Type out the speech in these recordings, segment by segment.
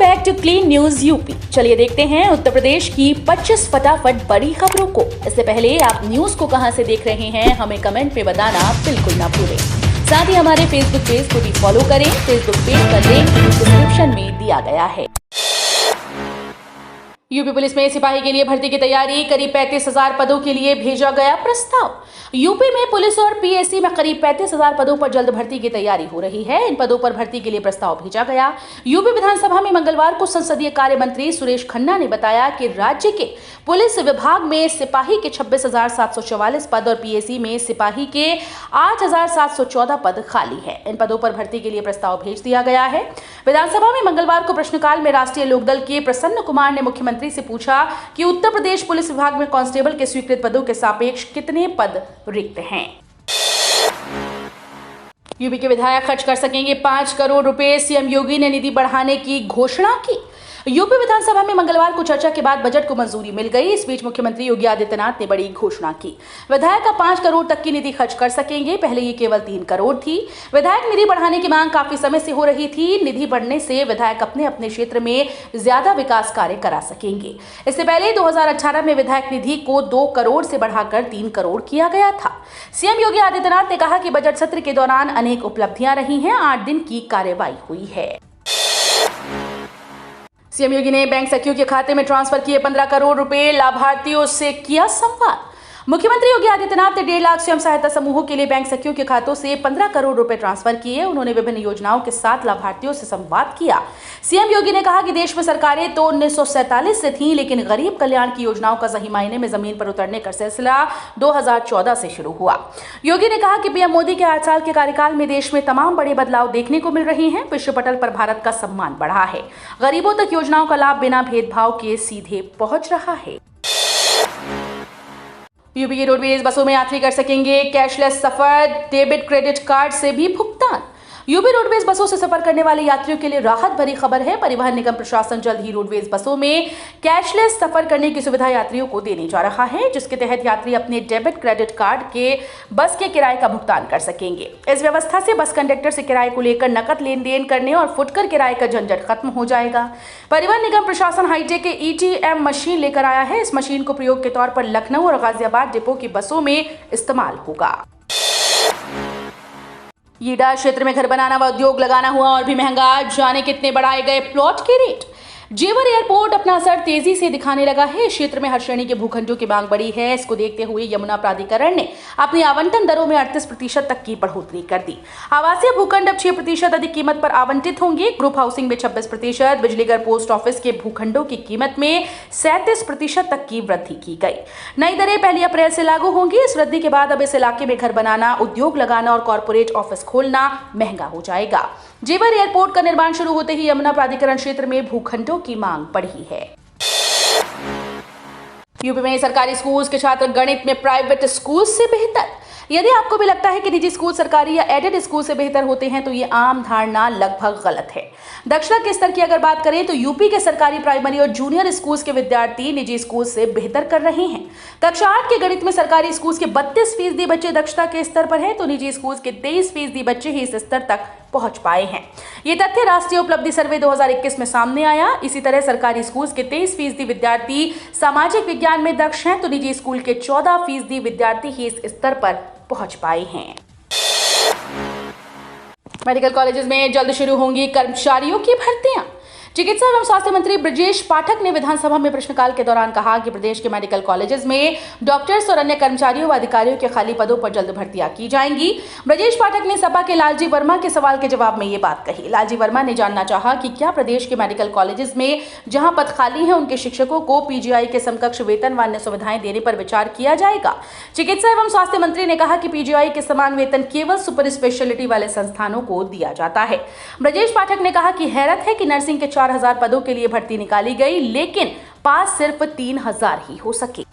Back to clean news UP. चलिए देखते हैं उत्तर प्रदेश की 25 फटाफट बड़ी खबरों को। इससे पहले आप न्यूज को कहां से देख रहे हैं हमें कमेंट में बताना बिल्कुल ना भूलें। साथ ही हमारे फेसबुक पेज को भी फॉलो करें। फेसबुक पेज का लिंक डिस्क्रिप्शन में दिया गया है। यूपी पुलिस में सिपाही के लिए भर्ती की तैयारी, करीब 35,000 पदों के लिए भेजा गया प्रस्ताव। यूपी में पुलिस और पीएससी में करीब 35,000 पदों पर जल्द भर्ती की तैयारी हो रही है। इन पदों पर भर्ती के लिए प्रस्ताव भेजा गया। यूपी विधानसभा में मंगलवार को संसदीय कार्य मंत्री सुरेश खन्ना ने बताया कि राज्य के पुलिस विभाग में सिपाही के 26,744 पद और पीएससी में सिपाही के 8,714 पद खाली है। इन पदों पर भर्ती के लिए प्रस्ताव भेज दिया गया है। विधानसभा में मंगलवार को प्रश्नकाल में राष्ट्रीय लोकदल के प्रसन्न कुमार ने मुख्यमंत्री से पूछा कि उत्तर प्रदेश पुलिस विभाग में कांस्टेबल के स्वीकृत पदों के सापेक्ष कितने पद रिक्त हैं। यूपी के विधायक खर्च कर सकेंगे 5 करोड़ रुपए, सीएम योगी ने निधि बढ़ाने की घोषणा की। यूपी विधानसभा में मंगलवार को चर्चा के बाद बजट को मंजूरी मिल गई। इस बीच मुख्यमंत्री योगी आदित्यनाथ ने बड़ी घोषणा की। विधायक अब 5 करोड़ तक की निधि खर्च कर सकेंगे। पहले ये केवल 3 करोड़ थी। विधायक निधि बढ़ाने की मांग काफी समय से हो रही थी। निधि बढ़ने से विधायक अपने अपने क्षेत्र में ज्यादा विकास कार्य करा सकेंगे। इससे पहले 2018 में विधायक निधि को 2 करोड़ से बढ़ाकर 3 करोड़ किया गया था। सीएम योगी आदित्यनाथ ने कहा कि बजट सत्र के दौरान अनेक उपलब्धियां रही हैं। 8 दिन की कार्रवाई हुई है। सीएम योगी ने बैंक सखियों के खाते में ट्रांसफर किए 15 करोड़ रुपए, लाभार्थियों से किया संवाद। मुख्यमंत्री योगी आदित्यनाथ ने 1.5 लाख स्वयं सहायता समूहों के लिए बैंक सखियों के खातों से 15 करोड़ रुपए ट्रांसफर किए। उन्होंने विभिन्न योजनाओं के साथ लाभार्थियों से संवाद किया। सीएम योगी ने कहा कि देश में सरकारें तो 1947 से थीं, लेकिन गरीब कल्याण की योजनाओं का सही मायने में जमीन पर उतरने का सिलसिला 2014 से शुरू हुआ। योगी ने कहा कि पीएम मोदी के 8 साल के कार्यकाल में देश में तमाम बड़े बदलाव देखने को मिल रहे हैं। विश्व पटल पर भारत का सम्मान बढ़ा है। गरीबों तक योजनाओं का लाभ बिना भेदभाव के सीधे पहुंच रहा है। यूपी की रोडवेज बसों में यात्री कर सकेंगे कैशलेस सफर, डेबिट क्रेडिट कार्ड से भी भुगतान। यूपी रोडवेज बसों से सफर करने वाले यात्रियों के लिए राहत भरी खबर है। परिवहन निगम प्रशासन जल्द ही रोडवेज बसों में कैशलेस सफर करने की सुविधा यात्रियों को देने जा रहा है, जिसके तहत यात्री अपने डेबिट क्रेडिट कार्ड के बस के किराए का भुगतान कर सकेंगे। इस व्यवस्था से बस कंडक्टर से किराए को लेकर नकद लेन देन करने और फुटकर किराए का झंझट खत्म हो जाएगा। परिवहन निगम प्रशासन हाईटेक ETM मशीन लेकर आया है। इस मशीन को प्रयोग के तौर पर लखनऊ और गाजियाबाद डिपो की बसों में इस्तेमाल होगा। ईडा क्षेत्र में घर बनाना व उद्योग लगाना हुआ और भी महंगा, जाने कितने बढ़ाए गए प्लॉट के रेट। जेवर एयरपोर्ट अपना असर तेजी से दिखाने लगा है। इस क्षेत्र में हर श्रेणी के भूखंडों की मांग बढ़ी है। इसको देखते हुए यमुना प्राधिकरण ने अपनी आवंटन दरों में 38% तक की बढ़ोतरी कर दी। आवासीय भूखंड अब 6% अधिक कीमत पर आवंटित होंगे। ग्रुप हाउसिंग में 26%, बिजलीघर पोस्ट ऑफिस के भूखंडों की कीमत में 37% तक की वृद्धि की गई। नई दरें 1 अप्रैल से लागू होंगी। इस वृद्धि के बाद अब इस इलाके में घर बनाना, उद्योग लगाना और कॉर्पोरेट ऑफिस खोलना महंगा हो जाएगा। जेवर एयरपोर्ट का निर्माण शुरू होते ही यमुना प्राधिकरण क्षेत्र में भूखंडों की मांग बढ़ी है। यूपी में सरकारी स्कूल के छात्र गणित में प्राइवेट स्कूल से बेहतर। यदि आपको भी लगता है कि निजी स्कूल सरकारी या एडेड स्कूल से बेहतर होते हैं तो ये आम धारणा लगभग गलत है। दक्षता के स्तर की अगर बात करें तो यूपी के सरकारी प्राइमरी और जूनियर स्कूल्स के विद्यार्थी निजी स्कूल से बेहतर कर रहे हैं। कक्षा 8 के गणित में सरकारी स्कूल्स के 32% बच्चे दक्षता के स्तर पर हैं, तो निजी स्कूल्स के 23% बच्चे ही इस स्तर तक पहुंच पाए हैं। ये तथ्य राष्ट्रीय उपलब्धि सर्वे 2021 में सामने आया। इसी तरह सरकारी स्कूल्स के 23% विद्यार्थी सामाजिक विज्ञान में दक्ष हैं, तो निजी स्कूल के 14% विद्यार्थी ही इस स्तर पर पहुंच पाए हैं। मेडिकल कॉलेजेस में जल्द शुरू होंगी कर्मचारियों की भर्तियां। चिकित्सा एवं स्वास्थ्य मंत्री ब्रजेश पाठक ने विधानसभा में प्रश्नकाल के दौरान कहा कि प्रदेश के मेडिकल कॉलेजेस में डॉक्टर्स और अन्य कर्मचारियों व अधिकारियों के खाली पदों पर जल्द भर्तियां की जाएंगी। ब्रजेश पाठक ने सपा के लालजी वर्मा के सवाल के जवाब में ये बात कही। लालजी वर्मा ने जानना चाहा कि क्या प्रदेश के मेडिकल कॉलेजेस में जहां पद खाली हैं उनके शिक्षकों को PGI के समकक्ष वेतन व अन्य सुविधाएं देने पर विचार किया जाएगा। चिकित्सा एवं स्वास्थ्य मंत्री ने कहा कि PGI के समान वेतन केवल सुपर स्पेशलिटी वाले संस्थानों को दिया जाता है। ब्रजेश पाठक ने कहा कि हैरत है कि नर्सिंग के 4,000 पदों के लिए भर्ती निकाली गई, लेकिन पास सिर्फ 3,000 ही हो सके।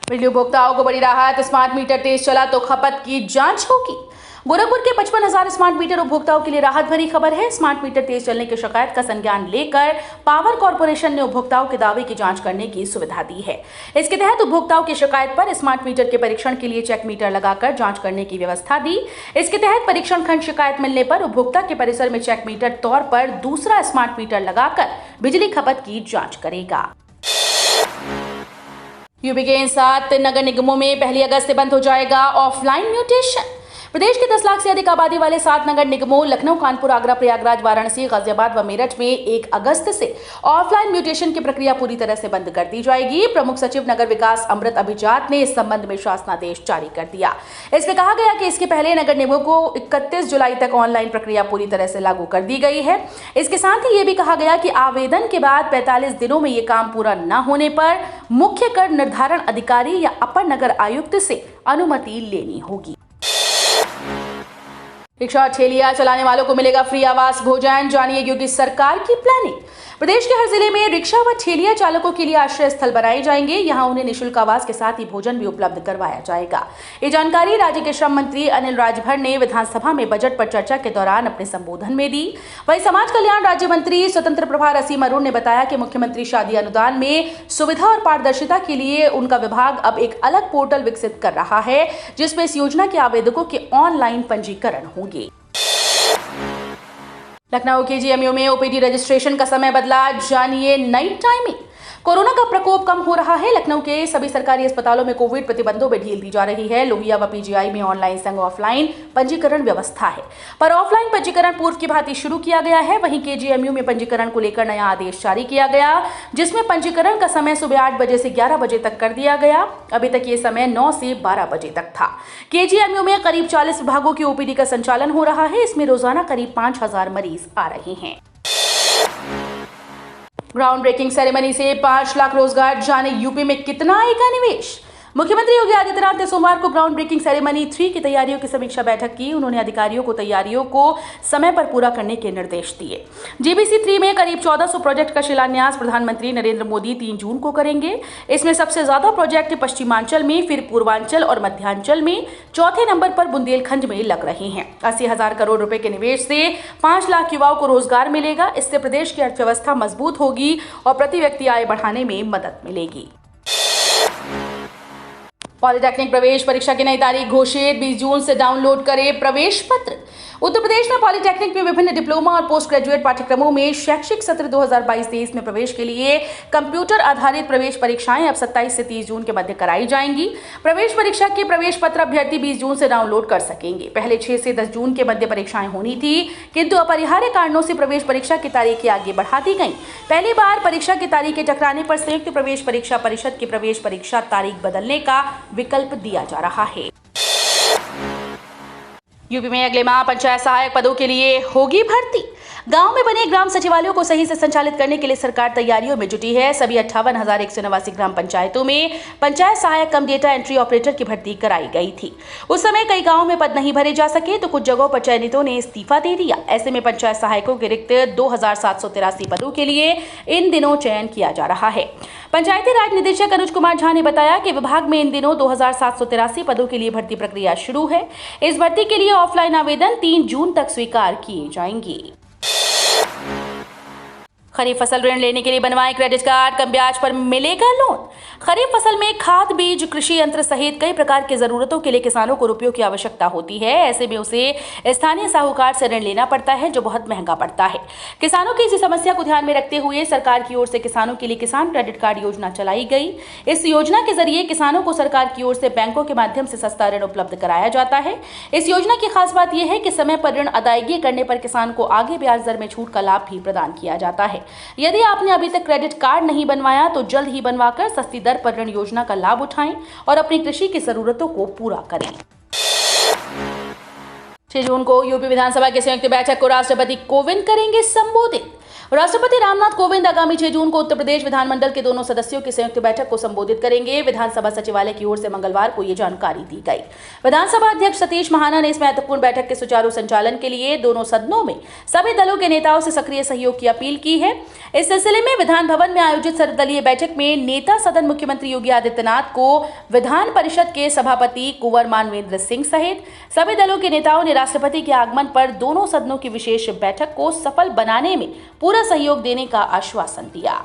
बिजली उपभोक्ताओं को बड़ी राहत, स्मार्ट मीटर तेज चला तो खपत की जांच होगी। गोरखपुर के 55,000 स्मार्ट मीटर उपभोक्ताओं के लिए राहत भरी खबर है। स्मार्ट मीटर तेज चलने की शिकायत का संज्ञान लेकर पावर कॉर्पोरेशन ने उपभोक्ताओं के दावे की जांच करने की सुविधा दी है। इसके तहत उपभोक्ताओं की शिकायत पर स्मार्ट मीटर के परीक्षण के लिए चेक मीटर लगाकर जांच करने की व्यवस्था दी। इसके तहत परीक्षण खंड शिकायत मिलने पर उपभोक्ता के परिसर में चेक मीटर तौर पर दूसरा स्मार्ट मीटर लगाकर बिजली खपत की जाँच करेगा। यूपी के इन 7 नगर निगमों में 1 अगस्त से बंद हो जाएगा ऑफलाइन म्यूटेशन। प्रदेश के 10 लाख से अधिक आबादी वाले 7 नगर निगमों लखनऊ, कानपुर, आगरा, प्रयागराज, वाराणसी, गाजियाबाद व मेरठ में 1 अगस्त से ऑफलाइन म्यूटेशन की प्रक्रिया पूरी तरह से बंद कर दी जाएगी। प्रमुख सचिव नगर विकास अमृत अभिजात ने इस संबंध में शासनादेश जारी कर दिया। इसमें कहा गया कि इसके पहले नगर निगमों को 31 जुलाई तक ऑनलाइन प्रक्रिया पूरी तरह से लागू कर दी गई है। इसके साथ ही ये भी कहा गया कि आवेदन के बाद 45 दिनों में ये काम पूरा न होने पर मुख्य कर निर्धारण अधिकारी या अपर नगर आयुक्त से अनुमति लेनी होगी। रिक्शा और ठेलिया चलाने वालों को मिलेगा फ्री आवास भोजन, जानिए योगी सरकार की प्लानिंग। प्रदेश के हर जिले में रिक्शा व ठेलिया चालकों के लिए आश्रय स्थल बनाए जाएंगे। यहां उन्हें निःशुल्क आवास के साथ ही भोजन भी उपलब्ध करवाया जाएगा। ये जानकारी राज्य के श्रम मंत्री अनिल राजभर ने विधानसभा में बजट पर चर्चा के दौरान अपने संबोधन में दी। वहीं समाज कल्याण राज्य मंत्री स्वतंत्र प्रभार असीम अरुण ने बताया कि मुख्यमंत्री शादी अनुदान में सुविधा और पारदर्शिता के लिए उनका विभाग अब एक अलग पोर्टल विकसित कर रहा है, जिसमें इस योजना के आवेदकों के ऑनलाइन पंजीकरण होंगे। लखनऊ के जीएमयू में ओपीडी रजिस्ट्रेशन का समय बदला, जानिए नई टाइमिंग। कोरोना का प्रकोप कम हो रहा है। लखनऊ के सभी सरकारी अस्पतालों में कोविड प्रतिबंधों में ढील दी जा रही है। लोहिया व पीजीआई में ऑनलाइन संग ऑफलाइन पंजीकरण व्यवस्था है, पर ऑफलाइन पंजीकरण पूर्व की भांति शुरू किया गया है। वहीं केजीएमयू में पंजीकरण को लेकर नया आदेश जारी किया गया, जिसमें पंजीकरण का समय सुबह 8 बजे से 11 बजे तक कर दिया गया। अभी तक ये समय 9 से 12 बजे तक था। केजीएमयू में करीब 40 विभागों की ओपीडी का संचालन हो रहा है। इसमें रोजाना करीब 5,000 मरीज आ रहे हैं। ग्राउंड ब्रेकिंग सेरेमनी से 5 लाख रोजगार, जाने यूपी में कितना आएगा निवेश। मुख्यमंत्री योगी आदित्यनाथ ने सोमवार को ग्राउंड ब्रेकिंग सेरेमनी 3 की तैयारियों की समीक्षा बैठक की। उन्होंने अधिकारियों को तैयारियों को समय पर पूरा करने के निर्देश दिए। जीबीसी 3 में करीब 1400 प्रोजेक्ट का शिलान्यास प्रधानमंत्री नरेंद्र मोदी 3 जून को करेंगे। इसमें सबसे ज्यादा प्रोजेक्ट पश्चिमांचल में, फिर पूर्वांचल और मध्यांचल में, चौथे नंबर पर बुंदेलखंड में लग रहे हैं। 80,000 करोड़ रुपए के निवेश से 5 लाख युवाओं को रोजगार मिलेगा। इससे प्रदेश की अर्थव्यवस्था मजबूत होगी और प्रति व्यक्ति आय बढ़ाने में मदद मिलेगी। पॉलिटेक्निक प्रवेश परीक्षा की नई तारीख घोषित, 20 जून से डाउनलोड करें प्रवेश पत्र। उत्तर प्रदेश में पॉलिटेक्निक में विभिन्न डिप्लोमा और पोस्ट ग्रेजुएट पाठ्यक्रमों में शैक्षिक सत्र 2022-23 में प्रवेश के लिए कंप्यूटर आधारित प्रवेश परीक्षाएं अब 27 से 30 जून के मध्य कराई जाएंगी। प्रवेश परीक्षा के प्रवेश पत्र अभ्यर्थी 20 जून से डाउनलोड कर सकेंगे। पहले 6 से 10 जून के मध्य परीक्षाएं होनी थी, किंतु अपरिहार्य कारणों से प्रवेश परीक्षा की तारीखें आगे बढ़ा दी गई। पहली बार परीक्षा की तारीखें टकराने पर संयुक्त प्रवेश परीक्षा परिषद की प्रवेश परीक्षा तारीख बदलने का विकल्प दिया जा रहा है। यूपी में अगले माह पंचायत सहायक पदों के लिए होगी भर्ती। गांव में बने ग्राम सचिवालयों को सही से संचालित करने के लिए सरकार तैयारियों में जुटी है। सभी 58,189 ग्राम पंचायतों में पंचायत सहायक कम डेटा एंट्री ऑपरेटर की भर्ती कराई गई थी। उस समय कई गांवों में पद नहीं भरे जा सके, तो कुछ जगहों पर चयनितों ने इस्तीफा दे दिया। ऐसे में पंचायत सहायकों के रिक्त 2,783 पदों के लिए इन दिनों चयन किया जा रहा है। पंचायती राज निदेशक अनुज कुमार झा ने बताया कि विभाग में इन दिनों 2,783 पदों के लिए भर्ती प्रक्रिया शुरू है। इस भर्ती के लिए ऑफलाइन आवेदन 3 जून तक स्वीकार किए जाएंगे। खरीफ फसल ऋण लेने के लिए बनवाएं क्रेडिट कार्ड, कम ब्याज पर मिलेगा लोन। खरीफ फसल में खाद, बीज, कृषि यंत्र सहित कई प्रकार की जरूरतों के लिए किसानों को रुपयों की आवश्यकता होती है। ऐसे में उसे स्थानीय साहूकार से ऋण लेना पड़ता है, जो बहुत महंगा पड़ता है। किसानों की इसी समस्या को ध्यान में रखते हुए सरकार की ओर से किसानों के लिए किसान क्रेडिट कार्ड योजना चलाई गई। इस योजना के जरिए किसानों को सरकार की ओर से बैंकों के माध्यम से सस्ता ऋण उपलब्ध कराया जाता है। इस योजना की खास बात यह है कि समय पर ऋण अदायगी करने पर किसान को आगे ब्याज दर में छूट का लाभ भी प्रदान किया जाता है। यदि आपने अभी तक क्रेडिट कार्ड नहीं बनवाया तो जल्द ही बनवाकर सस्ती दर पर ऋण योजना का लाभ उठाएं और अपनी कृषि की जरूरतों को पूरा करें। 6 जून को यूपी विधानसभा की संयुक्त बैठक को राष्ट्रपति कोविंद करेंगे संबोधित। राष्ट्रपति रामनाथ कोविंद आगामी 6 जून को उत्तर प्रदेश विधानमंडल के दोनों सदस्यों की संयुक्त बैठक को संबोधित करेंगे। विधानसभा सचिवालय की ओर से मंगलवार को ये जानकारी दी गई। विधानसभा अध्यक्ष सतीश महाना ने इस महत्वपूर्ण बैठक के सुचारू संचालन के लिए दोनों सदनों में सभी दलों के नेताओं से सक्रिय सहयोग की अपील की है। इस सिलसिले में विधान भवन में आयोजित सर्वदलीय बैठक में नेता सदन मुख्यमंत्री योगी आदित्यनाथ को विधान परिषद के सभापति कुंवर मानवेंद्र सिंह सहित सभी दलों के नेताओं ने राष्ट्रपति के आगमन पर दोनों सदनों की विशेष बैठक को सफल बनाने में पूरा सहयोग देने का आश्वासन दिया।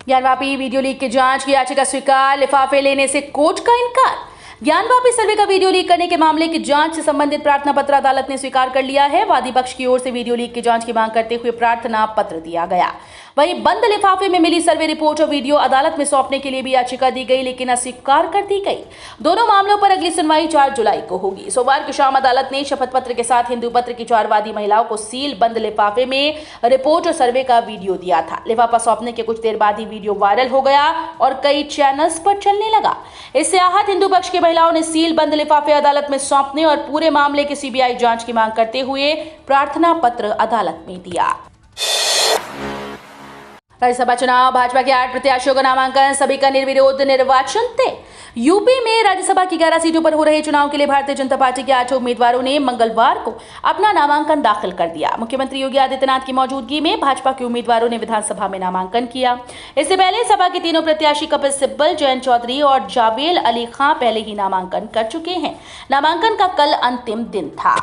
ज्ञानवापी वीडियो लीक की जांच की याचिका स्वीकार, लिफाफे लेने से कोर्ट का इनकार। ज्ञानवापी सर्वे का वीडियो लीक करने के मामले की जांच से संबंधित प्रार्थना पत्र अदालत ने स्वीकार कर लिया है। वादी पक्ष की ओर से वीडियो लीक की जांच की मांग करते हुए प्रार्थना पत्र दिया गया। वहीं बंद लिफाफे में मिली सर्वे रिपोर्ट और वीडियो अदालत में सौंपने के लिए भी याचिका दी गई, लेकिन अस्वीकार कर दी गई। दोनों मामलों पर अगली सुनवाई 4 जुलाई को होगी। सोमवार की शाम अदालत ने शपथ पत्र के साथ हिंदू पत्र की 4 वादी महिलाओं को सील बंद लिफाफे में रिपोर्ट और सर्वे का वीडियो दिया था। लिफाफा सौंपने के कुछ देर बाद ही वीडियो वायरल हो गया और कई चैनल्स पर चलने लगा। इससे आहत हिंदू पक्ष की महिलाओं ने सील बंद लिफाफे अदालत में सौंपने और पूरे मामले की सीबीआई जांच की मांग करते हुए प्रार्थना पत्र अदालत में दिया। राज्यसभा चुनाव, भाजपा के 8 प्रत्याशियों का नामांकन, सभी का निर्विरोध निर्वाचन तय। यूपी में राज्यसभा की 11 सीटों पर हो रहे चुनाव के लिए भारतीय जनता पार्टी के 8 उम्मीदवारों ने मंगलवार को अपना नामांकन दाखिल कर दिया। मुख्यमंत्री योगी आदित्यनाथ की मौजूदगी में भाजपा के उम्मीदवारों ने विधानसभा में नामांकन किया। इससे पहले सपा के तीनों प्रत्याशी कपिल सिब्बल, जयंत चौधरी और जावेल अली खां पहले ही नामांकन कर चुके हैं। नामांकन का कल अंतिम दिन था।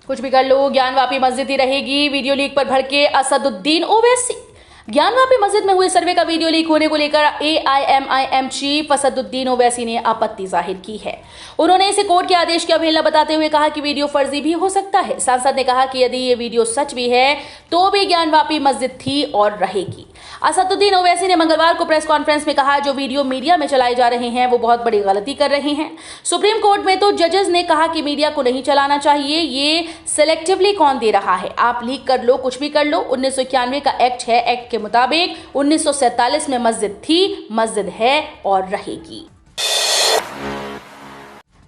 कुछ भी कर लो, ज्ञानवापी मस्जिद ही रहेगी, वीडियो लीक पर भड़के असदुद्दीन ओवैसी। ज्ञानवापी मस्जिद में हुए सर्वे का वीडियो लीक होने को लेकर AIMIM चीफ असदुद्दीन ओवैसी ने आपत्ति जाहिर की है। उन्होंने इसे कोर्ट के आदेश की अवहेलना बताते हुए कहा कि वीडियो फर्जी भी हो सकता है। सांसद ने कहा कि यदि ये वीडियो सच भी है तो भी ज्ञानवापी मस्जिद थी और रहेगी। असदुद्दीन ओवैसी ने मंगलवार को प्रेस कॉन्फ्रेंस में कहा, जो वीडियो मीडिया में चलाए जा रहे हैं वो बहुत बड़ी गलती कर रहे हैं। सुप्रीम कोर्ट में तो जजेस ने कहा कि मीडिया को नहीं चलाना चाहिए, ये सिलेक्टिवली कौन दे रहा है। आप लीक कर लो, कुछ भी कर लो। 1991 का एक्ट है, एक्ट के मुताबिक 1947 में मस्जिद थी, मस्जिद है और रहेगी।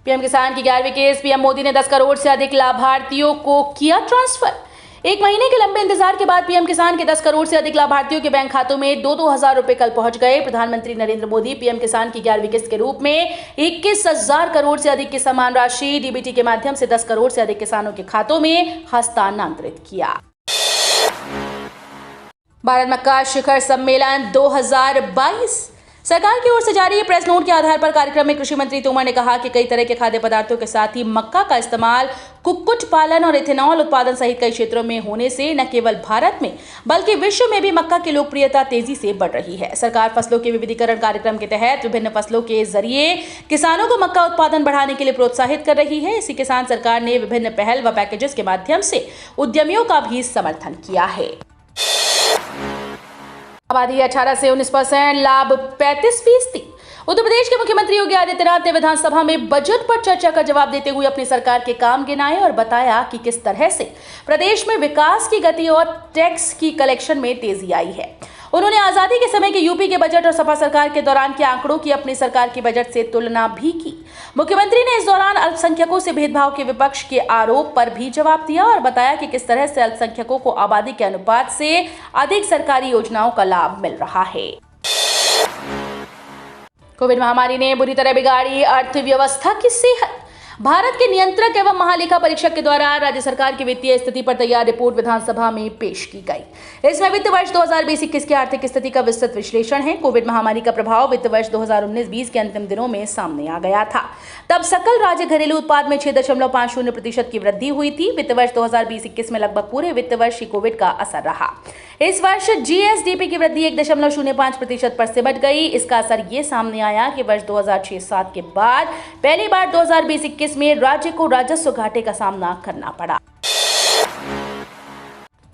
पीएम किसान की 11वीं किस्त, पीएम मोदी ने 10 करोड़ से अधिक लाभार्थियों को किया ट्रांसफर। 1 महीने के लंबे इंतजार के बाद पीएम किसान के 10 करोड़ से अधिक लाभार्थियों के बैंक खातों में 2-2 हजार रुपए कल पहुंच गए। प्रधानमंत्री नरेंद्र मोदी पीएम किसान की 11वीं किस्त के रूप में 21,000 करोड़ से अधिक की समान राशि डीबीटी के माध्यम से 10 करोड़ से अधिक किसानों के खातों में हस्तांतरित किया। भारत मक्का शिखर सम्मेलन 2022, सरकार की ओर से जारी प्रेस नोट के आधार पर कार्यक्रम में कृषि मंत्री तोमर ने कहा कि कई तरह के खाद्य पदार्थों के साथ ही मक्का का इस्तेमाल कुक्कुट पालन और इथेनॉल उत्पादन सहित कई क्षेत्रों में होने से न केवल भारत में बल्कि विश्व में भी मक्का की लोकप्रियता तेजी से बढ़ रही है। सरकार फसलों के विविधीकरण कार्यक्रम के तहत विभिन्न फसलों के जरिए किसानों को मक्का उत्पादन बढ़ाने के लिए प्रोत्साहित कर रही है। इसी के साथ सरकार ने विभिन्न पहल व पैकेजेस के माध्यम से उद्यमियों का भी समर्थन किया है। आबादी 18 से 19%, लाभ 35%। उत्तर प्रदेश के मुख्यमंत्री योगी आदित्यनाथ ने विधानसभा में बजट पर चर्चा का जवाब देते हुए अपनी सरकार के काम गिनाए और बताया कि किस तरह से प्रदेश में विकास की गति और टैक्स की कलेक्शन में तेजी आई है। उन्होंने आजादी के समय के यूपी के बजट और सपा सरकार के दौरान के आंकड़ों की अपनी सरकार के बजट से तुलना भी की। मुख्यमंत्री ने इस दौरान अल्पसंख्यकों से भेदभाव के विपक्ष के आरोप पर भी जवाब दिया और बताया कि किस तरह से अल्पसंख्यकों को आबादी के अनुपात से अधिक सरकारी योजनाओं का लाभ मिल रहा है। कोविड महामारी ने बुरी तरह बिगाड़ी अर्थव्यवस्था की सेहत। भारत के नियंत्रक एवं महालेखा परीक्षक के द्वारा राज्य सरकार की वित्तीय स्थिति पर तैयार रिपोर्ट विधानसभा में पेश की गई। इसमें वित्त वर्ष 2020-21 की आर्थिक स्थिति का विस्तृत विश्लेषण है। कोविड महामारी का प्रभाव वित्त वर्ष 2019-20 के अंतिम दिनों में सामने आ गया था। तब सकल राज्य घरेलू उत्पाद में 6.50% की वृद्धि हुई थी। वित्त वर्ष 2020-21 में लगभग पूरे वित्त वर्ष ही कोविड का असर रहा। इस वर्ष जीएसडीपी की वृद्धि 1.05% पर सिमट गई। इसका असर ये सामने आया कि वर्ष 2006-07 के बाद पहली बार 2020-21 में राज्य को राजस्व घाटे का सामना करना पड़ा।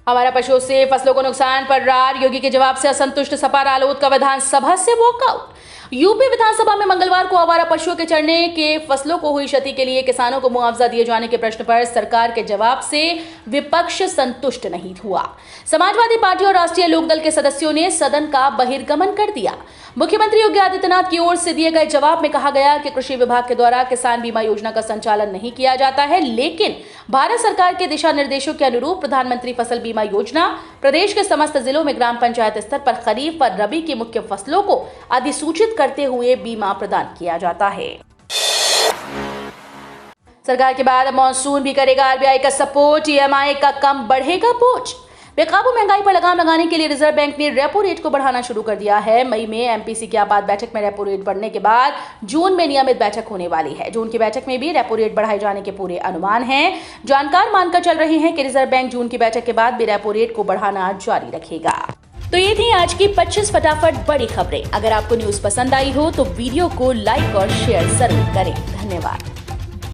आवारा पशुओं से फसलों को नुकसान पर रार, योगी के जवाब से असंतुष्ट सपा रालोद का विधानसभा से वॉकआउट। यूपी विधानसभा में मंगलवार को आवारा पशुओं के चढ़ने के फसलों को हुई क्षति के लिए किसानों को मुआवजा दिए जाने के प्रश्न पर सरकार के जवाब से विपक्ष संतुष्ट नहीं हुआ। समाजवादी पार्टी और राष्ट्रीय लोकदल के सदस्यों ने सदन का बहिर्गमन कर दिया। मुख्यमंत्री योगी आदित्यनाथ की ओर से दिए गए जवाब में कहा गया कि कृषि विभाग के द्वारा किसान बीमा योजना का संचालन नहीं किया जाता है, लेकिन भारत सरकार के दिशा निर्देशों के अनुरूप प्रधानमंत्री फसल बीमा योजना प्रदेश के समस्त जिलों में ग्राम पंचायत स्तर पर खरीफ और रबी की मुख्य फसलों को अधिसूचित करते हुए बीमा प्रदान किया जाता है। सरकार के बाद मानसून भी करेगा आरबीआई का सपोर्ट, ईएमआई का कम बढ़ेगा बोझ। बेकाबू महंगाई पर लगाम लगाने के लिए रिजर्व बैंक ने रेपो रेट को बढ़ाना शुरू कर दिया है। मई में एमपीसी की आपात बैठक में रेपो रेट बढ़ने के बाद जून में नियमित बैठक होने वाली है। जून की बैठक में भी रेपो रेट बढ़ाए जाने के पूरे अनुमान हैं। जानकार मानकर चल रहे हैं कि रिजर्व बैंक जून की बैठक के बाद भी रेपो रेट को बढ़ाना जारी रखेगा। तो ये थी आज की 25 फटाफट बड़ी खबरें। अगर आपको न्यूज पसंद आई हो तो वीडियो को लाइक और शेयर जरूर करें। धन्यवाद।